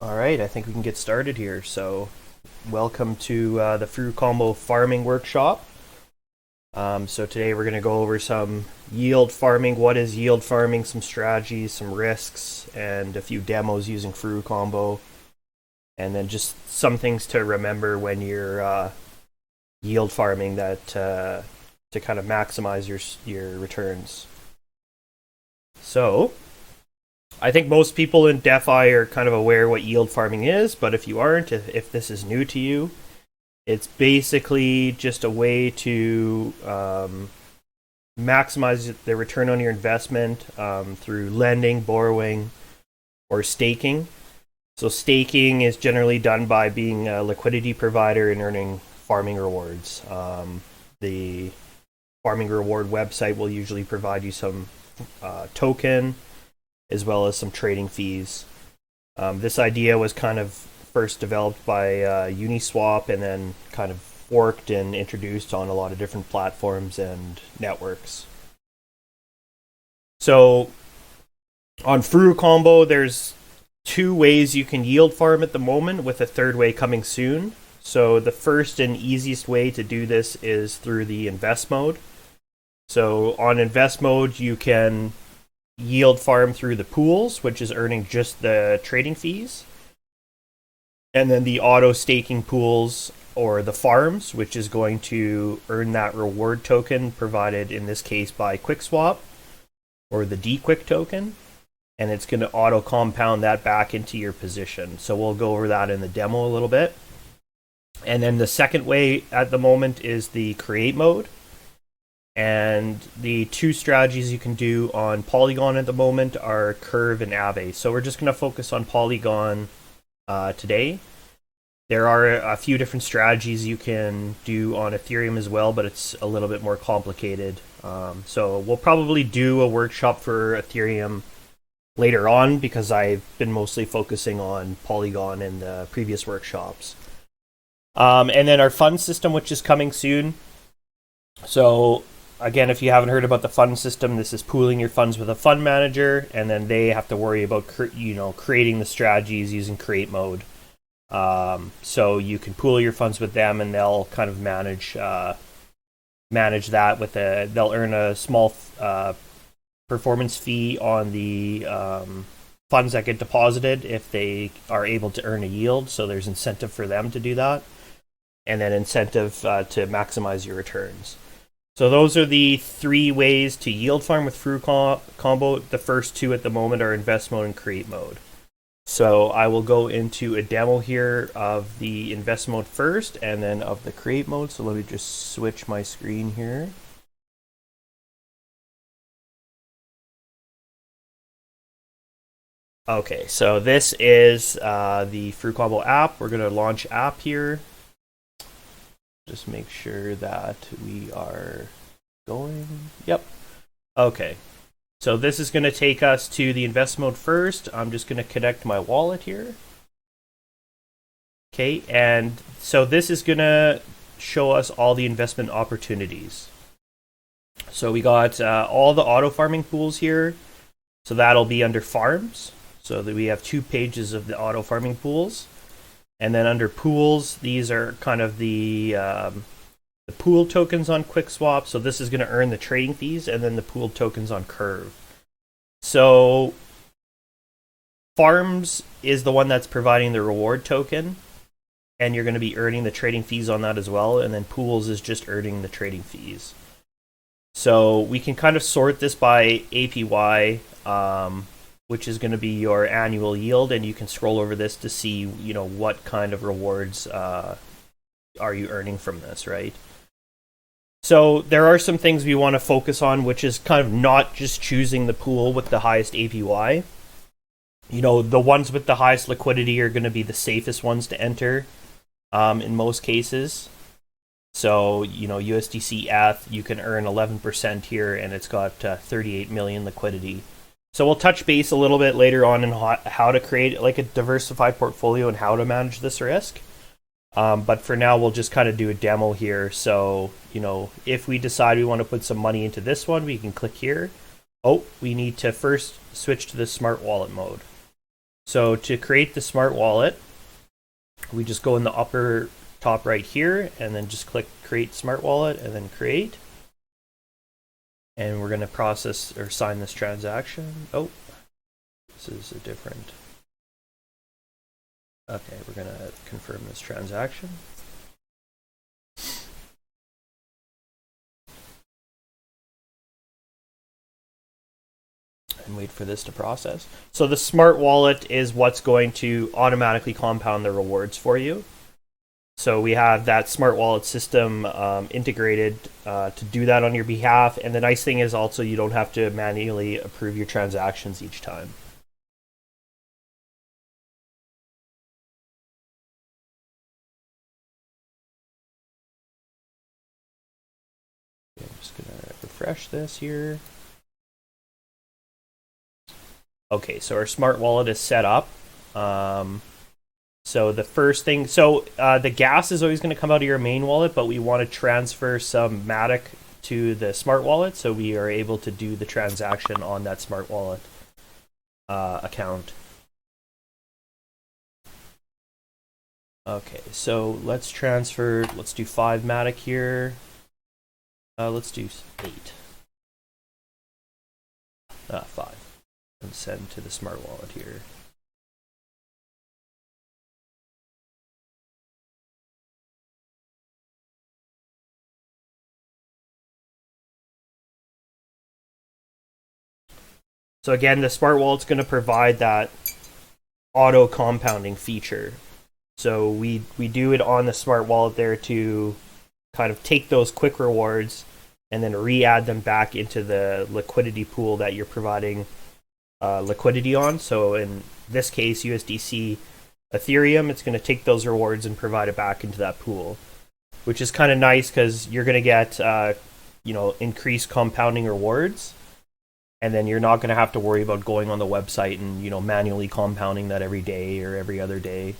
All right, I think we can get started here. So, welcome to the Furucombo farming workshop. So today we're going to go over some yield farming. What is yield farming? Some strategies, some risks, and a few demos using Furucombo, and then just some things to remember when you're yield farming that to kind of maximize your returns. So, I think most people in DeFi are kind of aware what yield farming is, but if you aren't, if this is new to you, it's basically just a way to maximize the return on your investment through lending, borrowing, or staking. So staking is generally done by being a liquidity provider and earning farming rewards. The farming reward website will usually provide you some token as well as some trading fees. This idea was kind of first developed by Uniswap and then kind of forked and introduced on a lot of different platforms and networks. So on Furucombo, there's two ways you can yield farm at the moment, with a third way coming soon. So the first and easiest way to do this is through the invest mode. So on invest mode, you can yield farm through the pools, which is earning just the trading fees. And then the auto staking pools, or the farms, which is going to earn that reward token provided in this case by QuickSwap, or the DQuick token. And it's going to auto compound that back into your position. So we'll go over that in the demo a little bit. And then the second way at the moment is the create mode. And the two strategies you can do on Polygon at the moment are Curve and Aave. So we're just going to focus on Polygon today. There are a few different strategies you can do on Ethereum as well, but it's a little bit more complicated. So we'll probably do a workshop for Ethereum later on, because I've been mostly focusing on Polygon in the previous workshops. And then our fund system, which is coming soon. So again, if you haven't heard about the fund system, this is pooling your funds with a fund manager, and then they have to worry about creating the strategies using create mode. So you can pool your funds with them, and they'll kind of manage that with they'll earn a small performance fee on the funds that get deposited if they are able to earn a yield. So there's incentive for them to do that, and then incentive to maximize your returns. So those are the three ways to yield farm with Furucombo. The first two at the moment are invest mode and create mode. So I will go into a demo here of the invest mode first, and then of the create mode. So let me just switch my screen here. Okay, so this is the Furucombo app. We're going to launch app here. Just make sure that we are going. Yep. Okay. So this is going to take us to the invest mode first. I'm just going to connect my wallet here. Okay, and so this is going to show us all the investment opportunities. So we got all the auto farming pools here. So that'll be under farms. So that we have 2 pages of the auto farming pools. And then under pools, these are kind of the pool tokens on QuickSwap. So this is going to earn the trading fees, and then the pool tokens on Curve. So farms is the one that's providing the reward token, and you're going to be earning the trading fees on that as well. And then pools is just earning the trading fees. So we can kind of sort this by APY, which is going to be your annual yield, and you can scroll over this to see, what kind of rewards are you earning from this, right? So there are some things we want to focus on, which is kind of not just choosing the pool with the highest APY. The ones with the highest liquidity are going to be the safest ones to enter in most cases. So, USDC ETH, you can earn 11% here, and it's got 38 million liquidity. So we'll touch base a little bit later on in how to create like a diversified portfolio and how to manage this risk. But for now, we'll just kind of do a demo here. So, if we decide we want to put some money into this one, we can click here. Oh, we need to first switch to the smart wallet mode. So to create the smart wallet, we just go in the upper top right here and then just click create smart wallet and then create. And we're going to process or sign this transaction. Oh, this is a different. Okay, we're going to confirm this transaction. And wait for this to process. So the smart wallet is what's going to automatically compound the rewards for you. So we have that smart wallet system integrated to do that on your behalf. And the nice thing is also you don't have to manually approve your transactions each time. Okay, I'm just going to refresh this here. Okay, so our smart wallet is set up. So the first thing, the gas is always going to come out of your main wallet, but we want to transfer some Matic to the smart wallet, so we are able to do the transaction on that smart wallet account. Okay, so let's transfer. Let's do 5 Matic here. Let's do 8. 5. And send to the smart wallet here. So again, the smart wallet's going to provide that auto compounding feature. So we do it on the smart wallet there to kind of take those quick rewards and then re-add them back into the liquidity pool that you're providing liquidity on. So in this case, USDC Ethereum, it's going to take those rewards and provide it back into that pool, which is kind of nice because you're going to get increased compounding rewards, and then you're not going to have to worry about going on the website and manually compounding that every day or every other day.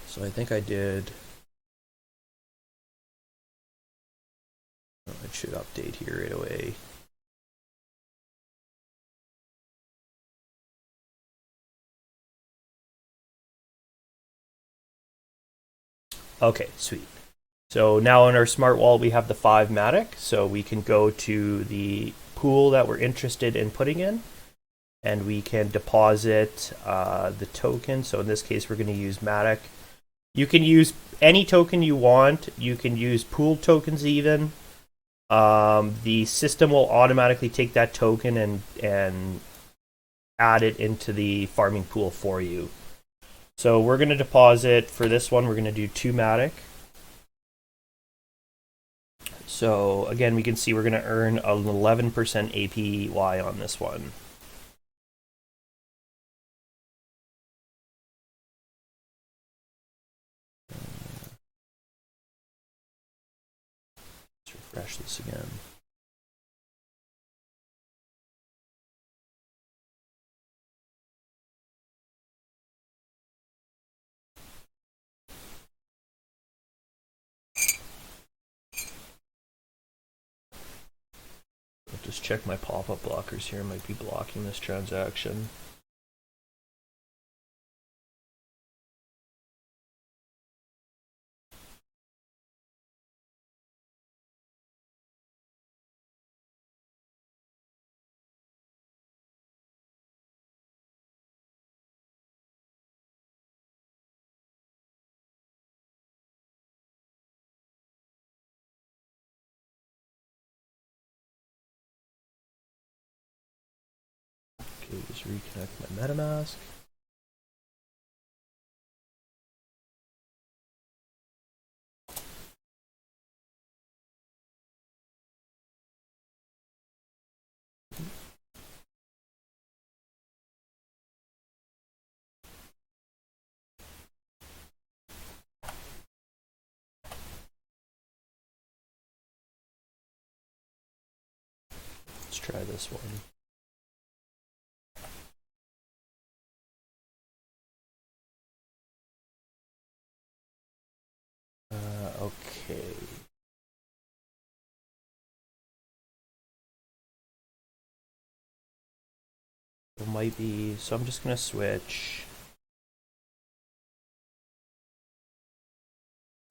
So I think I did. It should update here right away. Okay, sweet. So now on our smart wallet, we have the 5 Matic. So we can go to the pool that we're interested in putting in, and we can deposit the token. So in this case, we're going to use Matic. You can use any token you want. You can use pooled tokens even. The system will automatically take that token and add it into the farming pool for you. So we're going to deposit, for this one, we're going to do 2 Matic. So again, we can see we're going to earn an 11% APY on this one. Let's refresh this again. I'll just check my pop-up blockers here. I might be blocking this transaction. Okay, just reconnect my MetaMask. Let's try this one. Okay. It might be, so I'm just gonna switch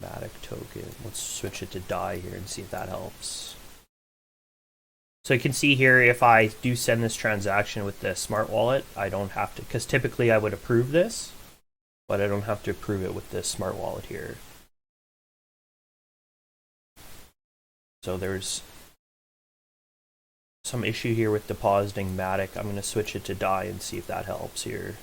Matic token. Let's switch it to DAI here and see if that helps. So you can see here, if I do send this transaction with the smart wallet, I don't have to, because typically I would approve this, but I don't have to approve it with this smart wallet here. So there's some issue here with depositing Matic. I'm going to switch it to DAI and see if that helps here.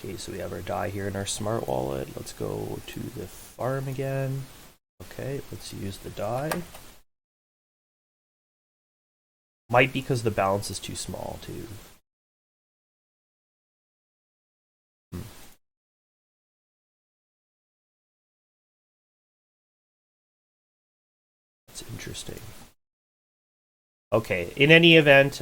Okay, so we have our DAI here in our smart wallet. Let's go to the farm again. Okay, let's use the DAI. Might be because the balance is too small too. That's interesting. Okay, in any event,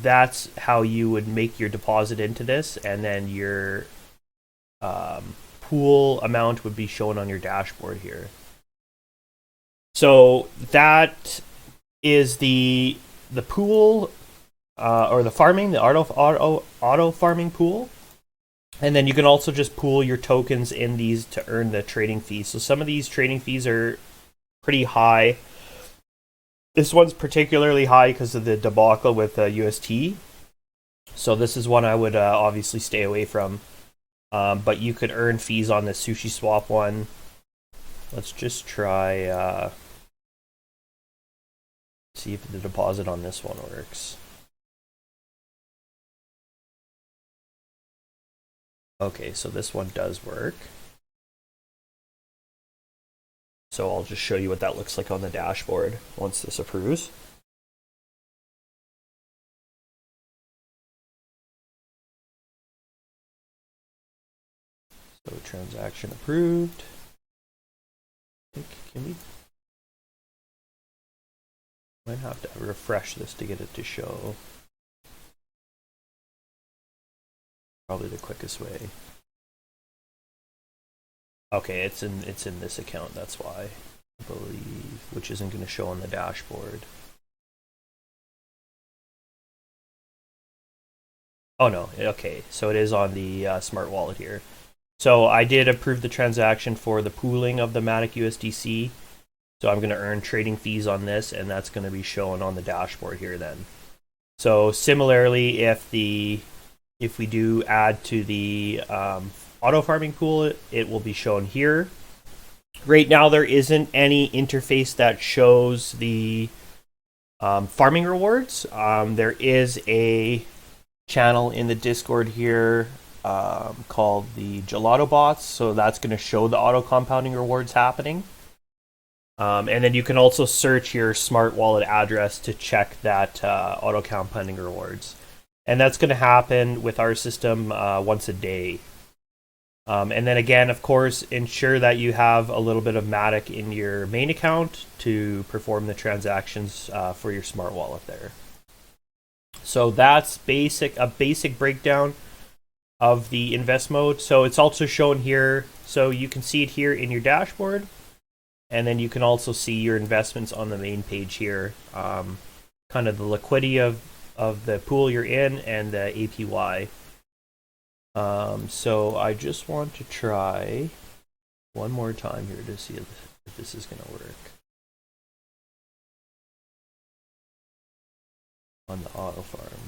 that's how you would make your deposit into this, and then your pool amount would be shown on your dashboard here. So that is the pool or the farming, the auto farming pool. And then you can also just pool your tokens in these to earn the trading fees. So some of these trading fees are pretty high. This one's particularly high because of the debacle with UST. So this is one I would obviously stay away from. But you could earn fees on the Sushi Swap one. Let's just try see if the deposit on this one works. Okay, so this one does work. So I'll just show you what that looks like on the dashboard once this approves. So transaction approved. I think, can we? Might have to refresh this to get it to show. Probably the quickest way. Okay, it's in this account, that's why, I believe, which isn't going to show on the dashboard. Oh no, okay, so it is on the smart wallet here. So I did approve the transaction for the pooling of the Matic USDC. So I'm going to earn trading fees on this, and that's going to be shown on the dashboard here then. So similarly, if we do add to the auto farming pool, it will be shown here. Right now, there isn't any interface that shows the farming rewards. There is a channel in the Discord here called the Gelato Bots, so that's going to show the auto compounding rewards happening. And then you can also search your smart wallet address to check that auto compounding rewards. And that's going to happen with our system once a day. And then again, of course, ensure that you have a little bit of Matic in your main account to perform the transactions for your smart wallet there. So that's a basic breakdown of the invest mode. So it's also shown here. So you can see it here in your dashboard. And then you can also see your investments on the main page here. Kind of the liquidity of the pool you're in and the APY. So I just want to try one more time here to see if this is going to work. On the auto farm.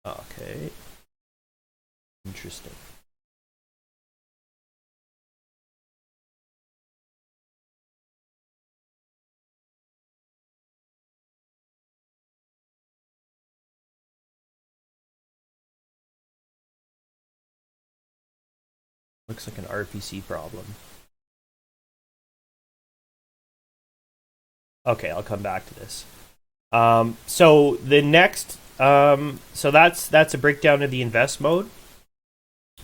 Okay. Interesting. Looks like an RPC problem. Okay, I'll come back to this. So the next, so that's a breakdown of the invest mode.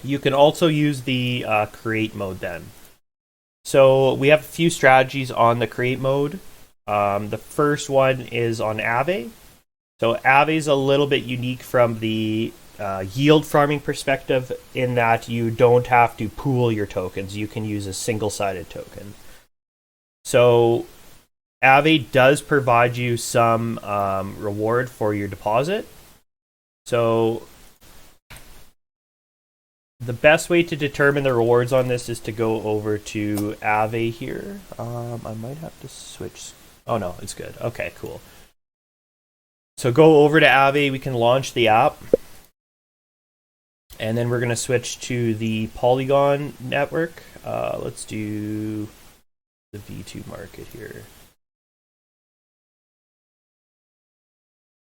You can also use the create mode then. So we have a few strategies on the create mode. The first one is on Aave. So Aave is a little bit unique from the yield farming perspective in that you don't have to pool your tokens. You can use a single-sided token. So Aave does provide you some reward for your deposit. So the best way to determine the rewards on this is to go over to Aave here. I might have to switch. Oh no, it's good. Okay, cool. So go over to Aave. We can launch the app. And then we're going to switch to the Polygon network. Let's do the V2 market here.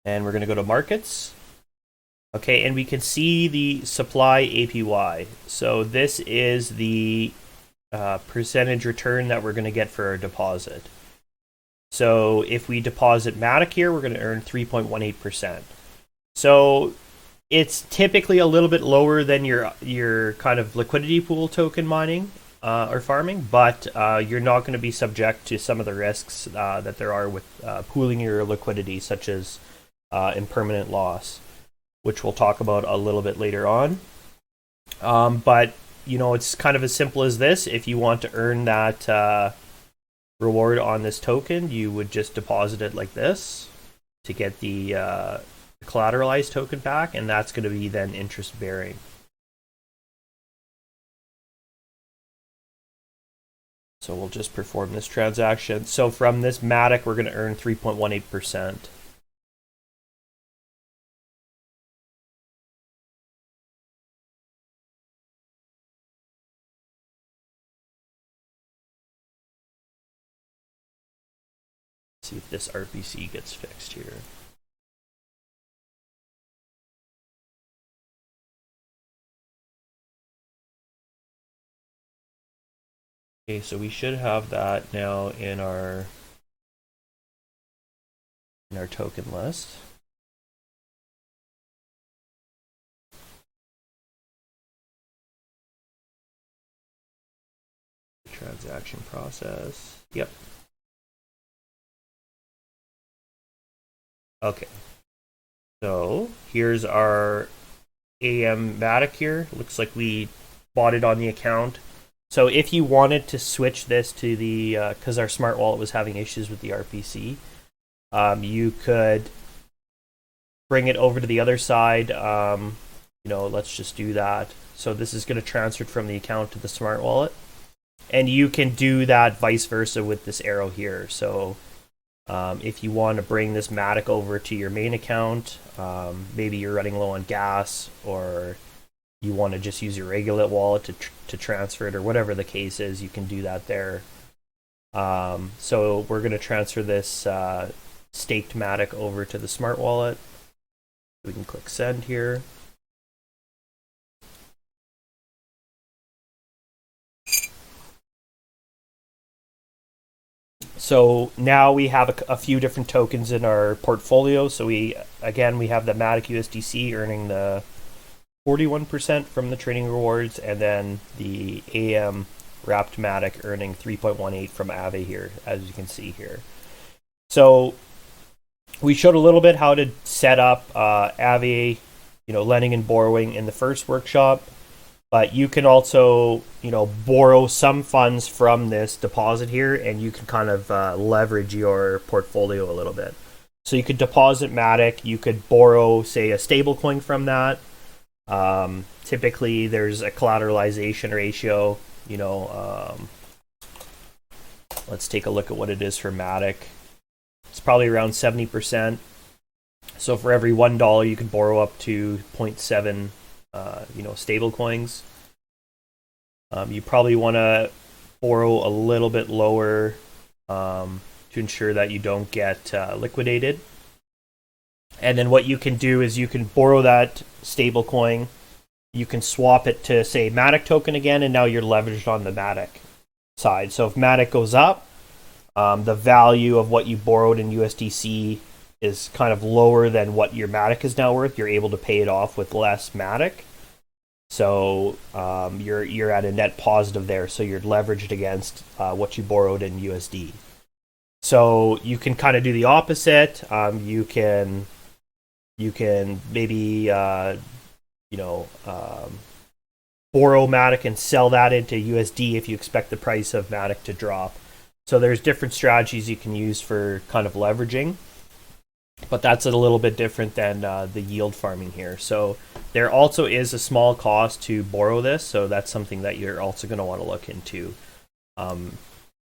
And we're going to go to markets. Okay, and we can see the supply APY. So this is the percentage return that we're going to get for our deposit. So if we deposit Matic here, we're going to earn 3.18%. So it's typically a little bit lower than your kind of liquidity pool token mining or farming, but you're not going to be subject to some of the risks that there are with pooling your liquidity, such as impermanent loss, which we'll talk about a little bit later on. But it's kind of as simple as this. If you want to earn that reward on this token, you would just deposit it like this to get the collateralized token back, and that's going to be then interest bearing. So we'll just perform this transaction. So from this Matic, we're going to earn 3.18%. See if this RPC gets fixed here. Okay, so we should have that now in our token list. Transaction process. Yep. Okay. So here's our AM Matic here. Looks like we bought it on the account. So if you wanted to switch this to the, because our smart wallet was having issues with the RPC, you could bring it over to the other side. Let's just do that. So this is going to transfer from the account to the smart wallet. And you can do that vice versa with this arrow here. So if you want to bring this Matic over to your main account, maybe you're running low on gas, or you want to just use your regular wallet to transfer it, or whatever the case is, you can do that there. So we're going to transfer this staked Matic over to the smart wallet. We can click send here. So now we have a few different tokens in our portfolio. So we have the Matic USDC earning the 41% from the trading rewards, and then the AM wrapped Matic earning 3.18 from Aave here, as you can see here. So we showed a little bit how to set up Aave, lending and borrowing in the first workshop. But you can also, borrow some funds from this deposit here, and you can kind of leverage your portfolio a little bit. So you could deposit Matic, you could borrow, say, a stablecoin from that. Typically, there's a collateralization ratio. Let's take a look at what it is for Matic. It's probably around 70%. So for every $1, you can borrow up to 0.7 stable coins. You probably want to borrow a little bit lower to ensure that you don't get liquidated. And then what you can do is you can borrow that stable coin, you can swap it to, say, Matic token again, and now you're leveraged on the Matic side. So if Matic goes up, the value of what you borrowed in USDC is kind of lower than what your Matic is now worth. You're able to pay it off with less Matic. So you're at a net positive there. So you're leveraged against what you borrowed in USD. So you can kind of do the opposite. You can maybe borrow Matic and sell that into USD if you expect the price of Matic to drop. So there's different strategies you can use for kind of leveraging, but that's a little bit different than the yield farming here. So there also is a small cost to borrow this, so that's something that you're also going to want to look into.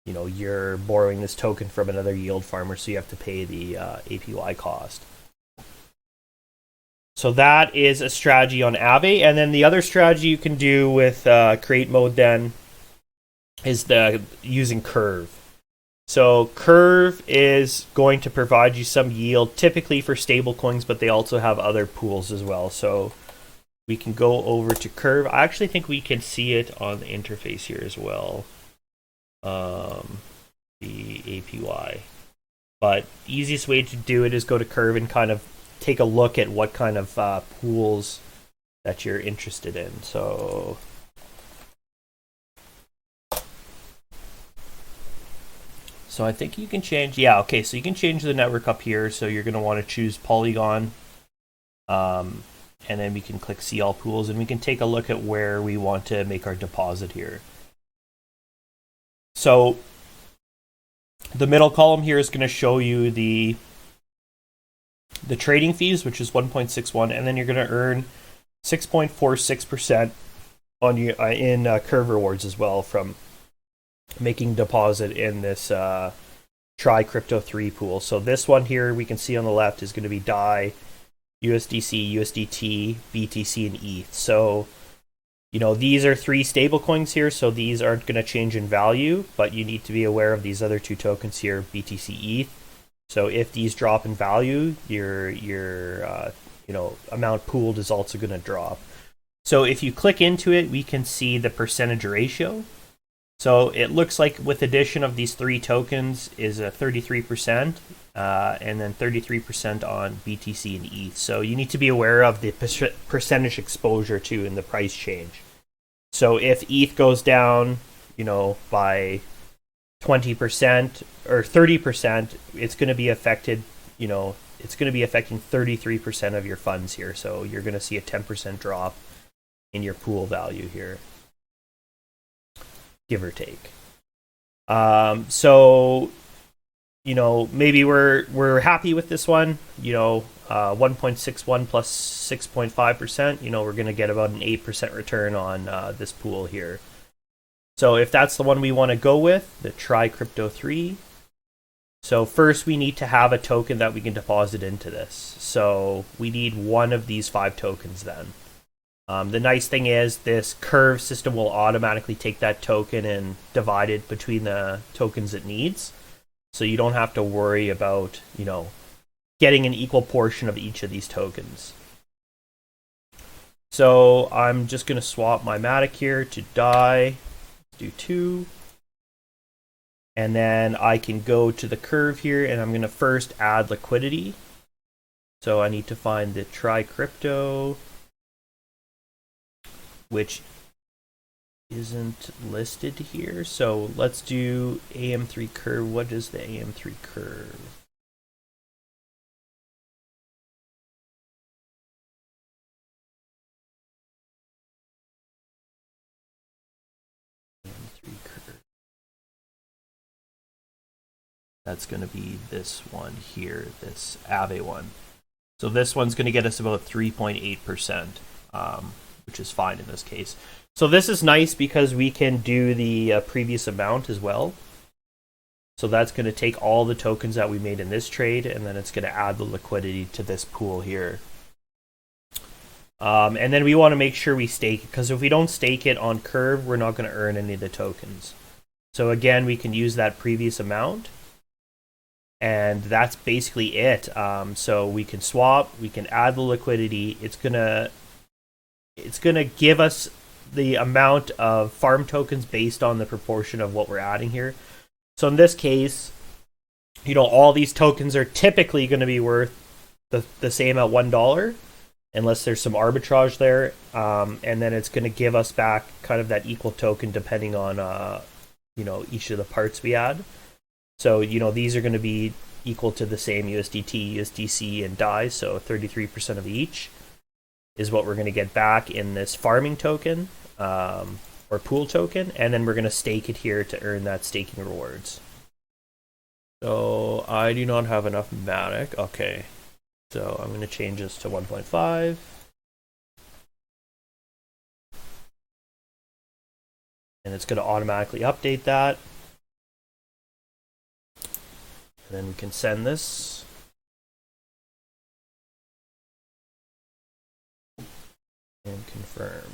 You're borrowing this token from another yield farmer, so you have to pay the APY cost. So that is a strategy on Aave. And then the other strategy you can do with create mode then is using Curve. So Curve is going to provide you some yield, typically for stable coins, but they also have other pools as well. So we can go over to Curve. I actually think we can see it on the interface here as well. The APY. But the easiest way to do it is go to Curve and kind of take a look at what kind of pools that you're interested in. So I think you can change, so you can change the network up here. So you're going to want to choose Polygon, and then we can click see all pools, and we can take a look at where we want to make our deposit here. So the middle column here is going to show you the trading fees, which is 1.61, and then you're going to earn 6.46% on you in Curve rewards as well from making deposit in this Try Crypto 3 pool. So this one here we can see on the left is going to be DAI, USDC, USDT, BTC, and ETH. So these are 3 stable coins here, so these aren't going to change in value, but you need to be aware of these other 2 tokens here, BTC, ETH. So if these drop in value, your amount pooled is also going to drop. So if you click into it, we can see the percentage ratio. So it looks like with addition of these 3 tokens is a 33%, and then 33% on BTC and ETH. So you need to be aware of the percentage exposure too in the price change. So if ETH goes down, by 20% or 30%, it's going to be affected, it's going to be affecting 33% of your funds here. So you're going to see a 10% drop in your pool value here, give or take. So maybe we're happy with this one. 1.61 plus 6.5%. We're going to get about an 8% return on this pool here. So if that's the one we want to go with, the Try Crypto 3. So first we need to have a token that we can deposit into this. So we need one of these 5 tokens then. The nice thing is this Curve system will automatically take that token and divide it between the tokens it needs. So you don't have to worry about, getting an equal portion of each of these tokens. So I'm just going to swap my Matic here to DAI. Do 2, and then I can go to the Curve here, and I'm going to first add liquidity. So I need to find the Try Crypto, which isn't listed here. So let's do AM3 Curve. What is the AM3 Curve? That's going to be this one here, this Aave one. So this one's going to get us about 3.8%, which is fine in this case. So this is nice because we can do the previous amount as well. So that's going to take all the tokens that we made in this trade, and then it's going to add the liquidity to this pool here. And then we want to make sure we stake it, because if we don't stake it on Curve, we're not going to earn any of the tokens. So again, we can use that previous amount. And that's basically it. So we can swap, we can add the liquidity. It's gonna give us the amount of farm tokens based on the proportion of what we're adding here. So in this case, all these tokens are typically going to be worth the same at $1. unless there's some arbitrage there, and then it's going to give us back kind of that equal token depending on each of the parts we add. So these are going to be equal to the same USDT, USDC, and DAI, so 33% of each is what we're going to get back in this farming token or pool token, and then we're going to stake it here to earn that staking rewards. So I do not have enough Matic. Okay, so I'm going to change this to 1.5. And it's going to automatically update that. And then we can send this. And confirm.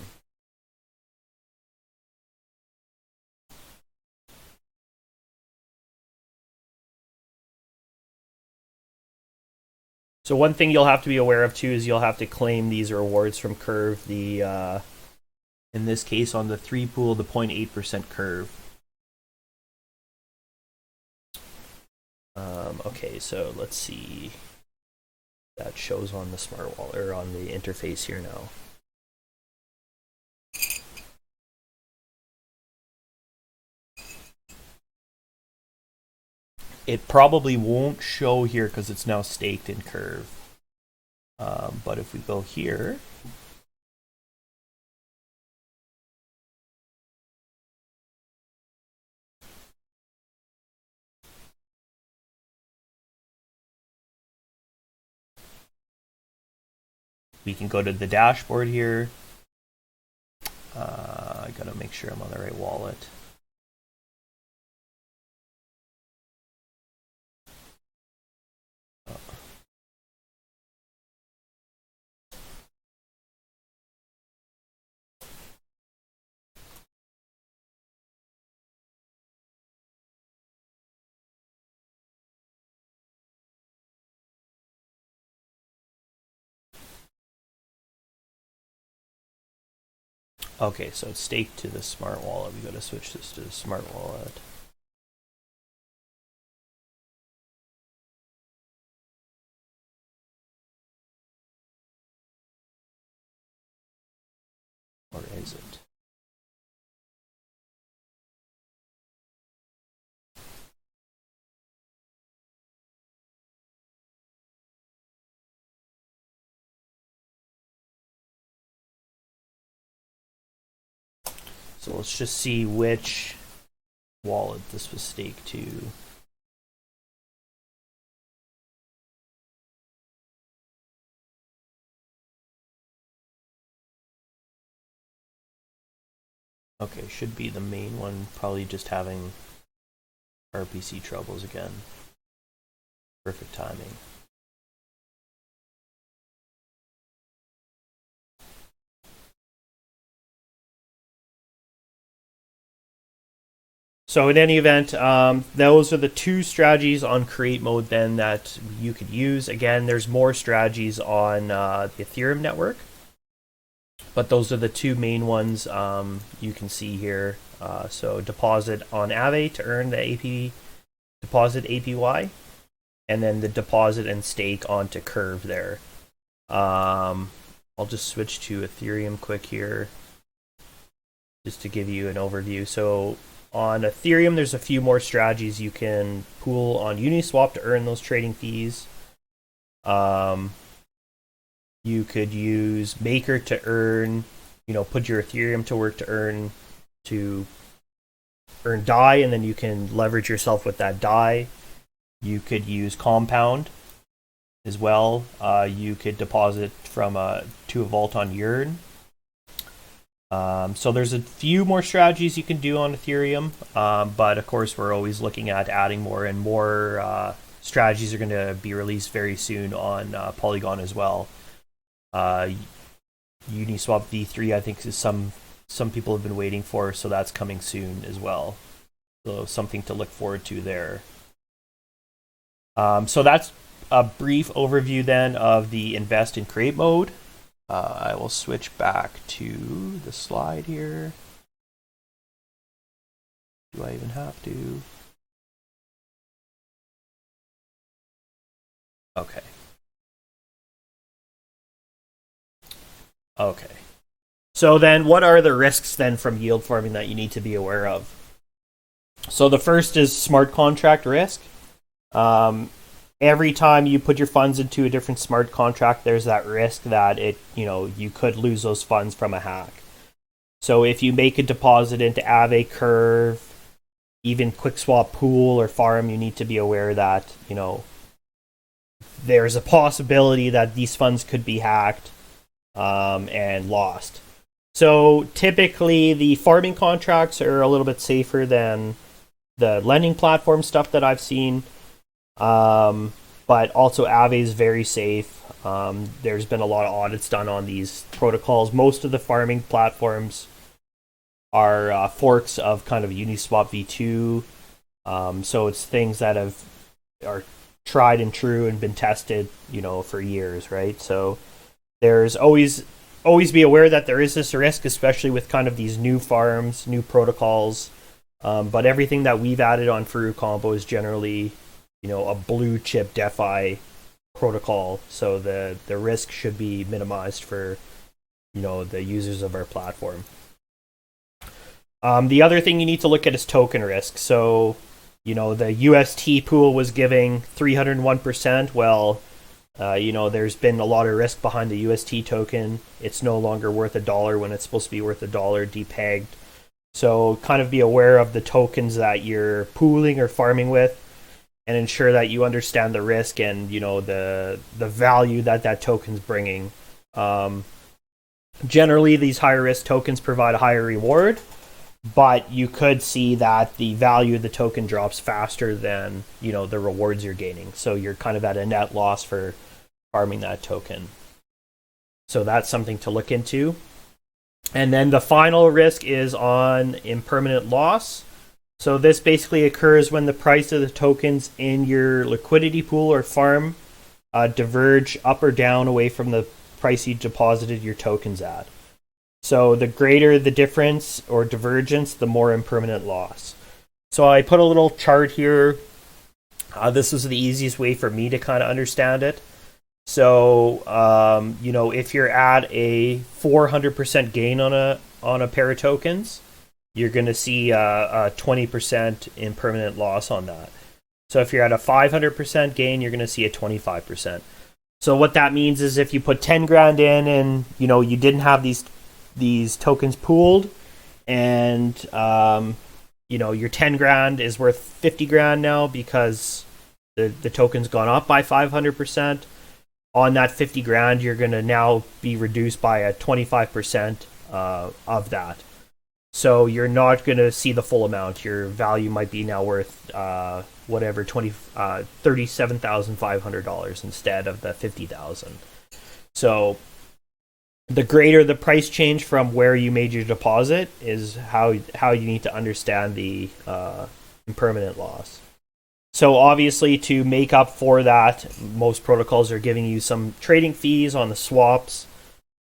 So one thing you'll have to be aware of too is you'll have to claim these rewards from Curve, the in this case on the 3 pool, the 0.8% Curve. Okay, so let's see. That shows on the smart wallet or on the interface here now. It probably won't show here because it's now staked in Curve. But if we go here, we can go to the dashboard here. I gotta make sure I'm on the right wallet. Okay, so it's staked to the smart wallet. We gotta switch this to the smart wallet. Or is it? So let's just see which wallet this was staked to. Okay, should be the main one, probably just having RPC troubles again. Perfect timing. So in any event, those are the 2 strategies on create mode then that you could use. Again, there's more strategies on the Ethereum network, but those are the 2 main ones you can see here. So deposit on Aave to earn the AP deposit APY, and then the deposit and stake onto Curve there. I'll just switch to Ethereum quick here, just to give you an overview. So on Ethereum, there's a few more strategies you can pool on Uniswap to earn those trading fees. You could use Maker to earn, put your Ethereum to work to earn DAI, and then you can leverage yourself with that DAI. You could use Compound as well. You could deposit to a vault on Yearn. So there's a few more strategies you can do on Ethereum, but of course we're always looking at adding more, and more strategies are going to be released very soon on Polygon as well. Uniswap V3 I think is some people have been waiting for, so that's coming soon as well. So something to look forward to there. So that's a brief overview then of the invest and create mode. I will switch back to the slide here. Do I even have to? Okay. Okay. So then, what are the risks then from yield farming that you need to be aware of? So the first is smart contract risk. Um, every time you put your funds into a different smart contract, there's that risk that you could lose those funds from a hack. So if you make a deposit into Aave, Curve, even QuickSwap Pool or Farm, you need to be aware that there's a possibility that these funds could be hacked and lost. So typically, the farming contracts are a little bit safer than the lending platform stuff that I've seen. But also Aave is very safe. There's been a lot of audits done on these protocols. Most of the farming platforms are forks of kind of Uniswap v2. So it's things that are tried and true and been tested, for years, right? So there's always be aware that there is this risk, especially with kind of these new farms, new protocols. But everything that we've added on Furucombo is generally, a blue chip DeFi protocol. So the risk should be minimized for, the users of our platform. The other thing you need to look at is token risk. So, the UST pool was giving 301%. Well, there's been a lot of risk behind the UST token. It's no longer worth $1 when it's supposed to be worth $1, depegged. So kind of be aware of the tokens that you're pooling or farming with, and ensure that you understand the risk and the value that token's bringing. Generally, these higher risk tokens provide a higher reward, but you could see that the value of the token drops faster than the rewards you're gaining. So you're kind of at a net loss for farming that token. So that's something to look into. And then the final risk is on impermanent loss. So this basically occurs when the price of the tokens in your liquidity pool or farm diverge up or down away from the price you deposited your tokens at. So the greater the difference or divergence, the more impermanent loss. So I put a little chart here. This is the easiest way for me to kind of understand it. So, if you're at a 400% gain on a pair of tokens, you're going to see a 20% impermanent loss on that. So if you're at a 500% gain, you're going to see a 25%. So what that means is if you put 10 grand in and, you didn't have these tokens pooled and, your 10 grand is worth 50 grand now because the token's gone up by 500%. On that 50 grand, you're going to now be reduced by a 25% of that. So you're not going to see the full amount. Your value might be now worth $37,500 instead of the $50,000. So the greater the price change from where you made your deposit is how you need to understand the impermanent loss. So obviously, to make up for that, most protocols are giving you some trading fees on the swaps,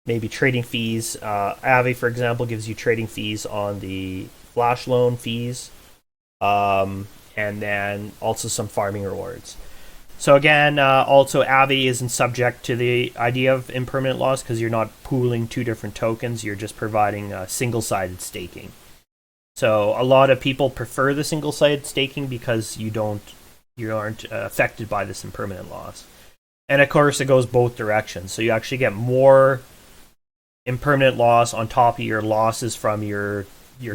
maybe trading fees. Aave, for example, gives you trading fees on the flash loan fees, and then also some farming rewards. So again, also Aave isn't subject to the idea of impermanent loss because you're not pooling two different tokens. You're just providing single-sided staking. So a lot of people prefer the single-sided staking because you aren't affected by this impermanent loss. And of course, it goes both directions. So you actually get more impermanent loss on top of your losses from your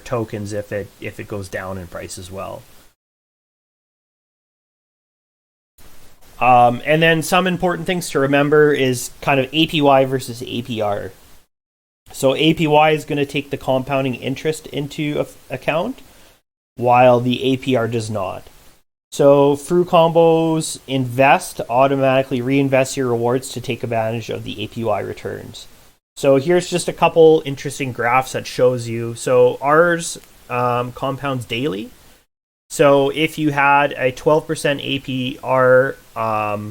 tokens if it goes down in price as well. And then some important things to remember is kind of APY versus APR. So APY is going to take the compounding interest into account, while the APR does not. So Furucombos invest automatically reinvest your rewards to take advantage of the APY returns. So here's just a couple interesting graphs that shows you. So ours compounds daily. So if you had a 12% APR,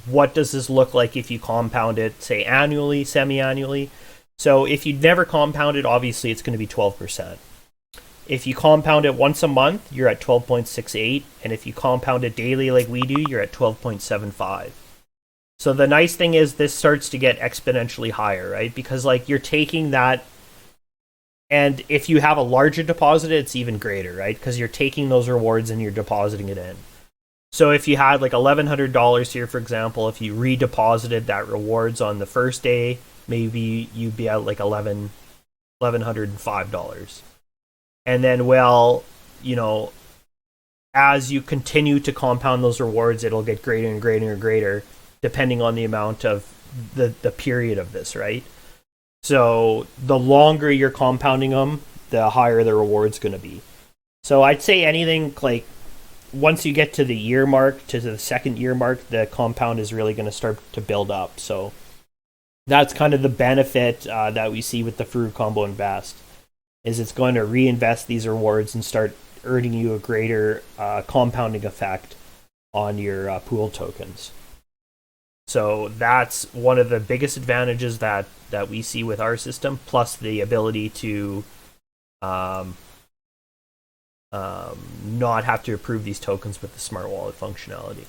what does this look like if you compound it, say, annually, semi-annually? So if you never compound it, obviously it's going to be 12%. If you compound it once a month, you're at 12.68. And if you compound it daily like we do, you're at 12.75. So the nice thing is this starts to get exponentially higher, right? Because like you're taking that, and if you have a larger deposit, it's even greater, right? Because you're taking those rewards and you're depositing it in. So if you had like $1,100 here, for example, if you redeposited that rewards on the first day, maybe you'd be at like $1,105. And then, well, you know, as you continue to compound those rewards, it'll get greater and greater and greater, depending on the amount of the period of this, right? So the longer you're compounding them, the higher the reward's going to be. So I'd say anything like once you get to the year mark, to the second year mark, the compound is really going to start to build up. So that's kind of the benefit that we see with the Furucombo Invest, is it's going to reinvest these rewards and start earning you a greater compounding effect on your pool tokens. So that's one of the biggest advantages that we see with our system, plus the ability to not have to approve these tokens with the smart wallet functionality.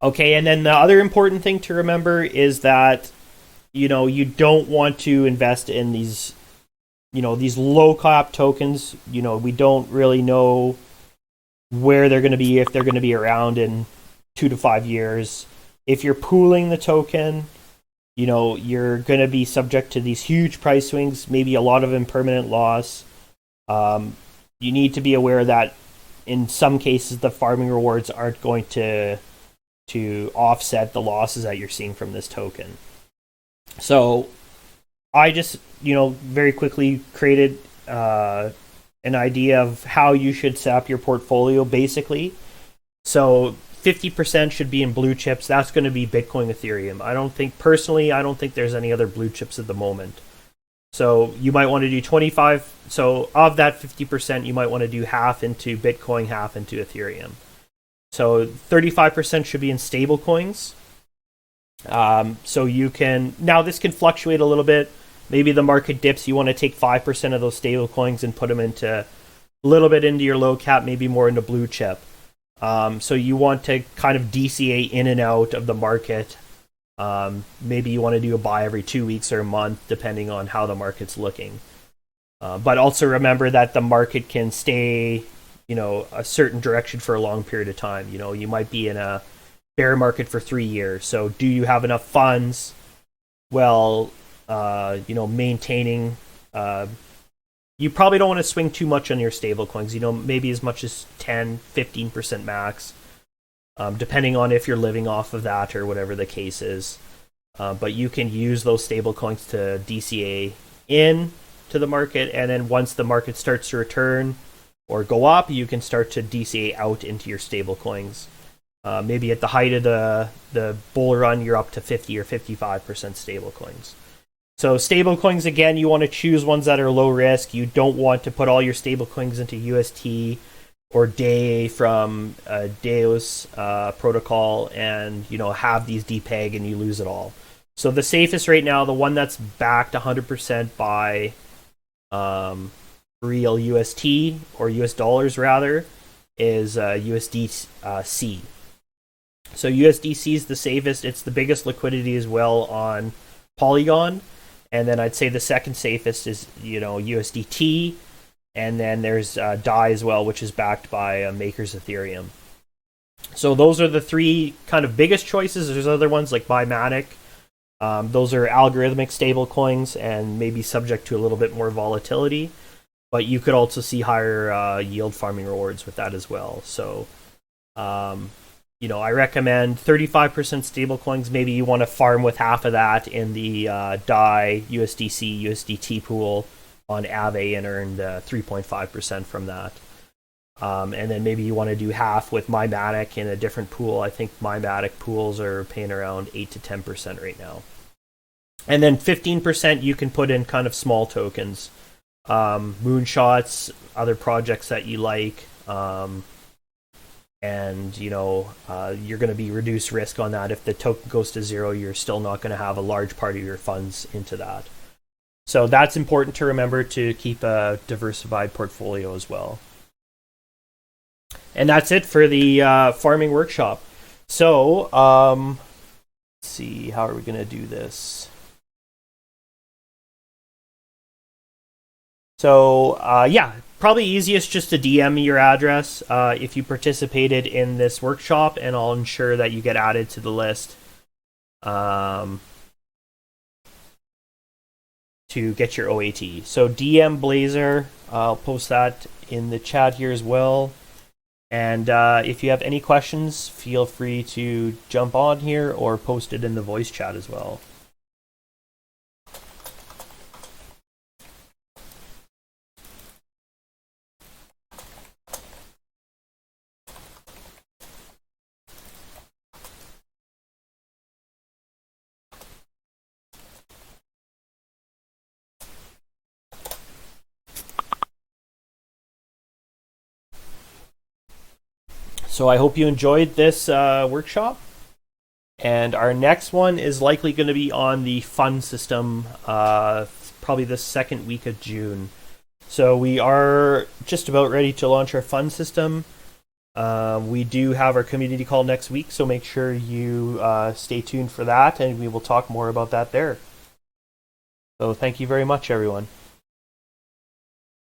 Okay, and then the other important thing to remember is that, you know, you don't want to invest in these, you know, these low cap tokens. You know, we don't really know where they're going to be, if they're going to be around in 2 to 5 years. If you're pooling the token, you know, you're going to be subject to these huge price swings, maybe a lot of impermanent loss. You need to be aware that in some cases the farming rewards aren't going to offset the losses that you're seeing from this token. So I just, you know, very quickly created an idea of how you should set up your portfolio, basically. So 50% should be in blue chips. That's going to be Bitcoin, Ethereum. I don't think there's any other blue chips at the moment. So you might want to do 25. So of that 50%, you might want to do half into Bitcoin, half into Ethereum. So 35% should be in stable coins. So you can, now this can fluctuate a little bit. Maybe the market dips. You want to take 5% of those stable coins and put them into a little bit into your low cap, maybe more into blue chip. So you want to kind of DCA in and out of the market. Maybe you want to do a buy every 2 weeks or a month, depending on how the market's looking. But also remember that the market can stay, you know, a certain direction for a long period of time. You know, you might be in a bear market for 3 years. So do you have enough funds? Well, you know, maintaining, you probably don't want to swing too much on your stable coins, you know, maybe as much as 10-15% max, depending on if you're living off of that or whatever the case is. But you can use those stable coins to DCA in to the market, and then once the market starts to return or go up, you can start to DCA out into your stable coins. Maybe at the height of the bull run, you're up to 50 or 55% stable coins. So stable coins, again, you want to choose ones that are low risk. You don't want to put all your stable coins into UST or DAE from Deus protocol and, you know, have these depeg and you lose it all. So the safest right now, the one that's backed 100% by real UST or US dollars rather, is USDC. So USDC is the safest. It's the biggest liquidity as well on Polygon. And then I'd say the second safest is, you know, USDT. And then there's DAI as well, which is backed by Maker's Ethereum. So those are the three kind of biggest choices. There's other ones like Bimatic. Those are algorithmic stable coins and maybe subject to a little bit more volatility. But you could also see higher yield farming rewards with that as well. So, you know, I recommend 35% stable coins. Maybe you want to farm with half of that in the DAI, USDC, USDT pool on Aave and earn 3.5% from that. And then maybe you want to do half with Mymatic in a different pool. I think Mymatic pools are paying around 8 to 10% right now. And then 15% you can put in kind of small tokens. Moonshots, other projects that you like. And, you know, you're going to be reduced risk on that. If the token goes to zero, you're still not going to have a large part of your funds into that. So that's important to remember to keep a diversified portfolio as well. And that's it for the farming workshop. So, let's see, how are we going to do this? So, yeah, probably easiest just to DM me your address if you participated in this workshop, and I'll ensure that you get added to the list to get your OAT. So, DM Blazer, I'll post that in the chat here as well. And if you have any questions, feel free to jump on here or post it in the voice chat as well. So I hope you enjoyed this workshop. And our next one is likely going to be on the fund system, probably the second week of June. So we are just about ready to launch our fund system. We do have our community call next week, so make sure you stay tuned for that, and we will talk more about that there. So thank you very much, everyone.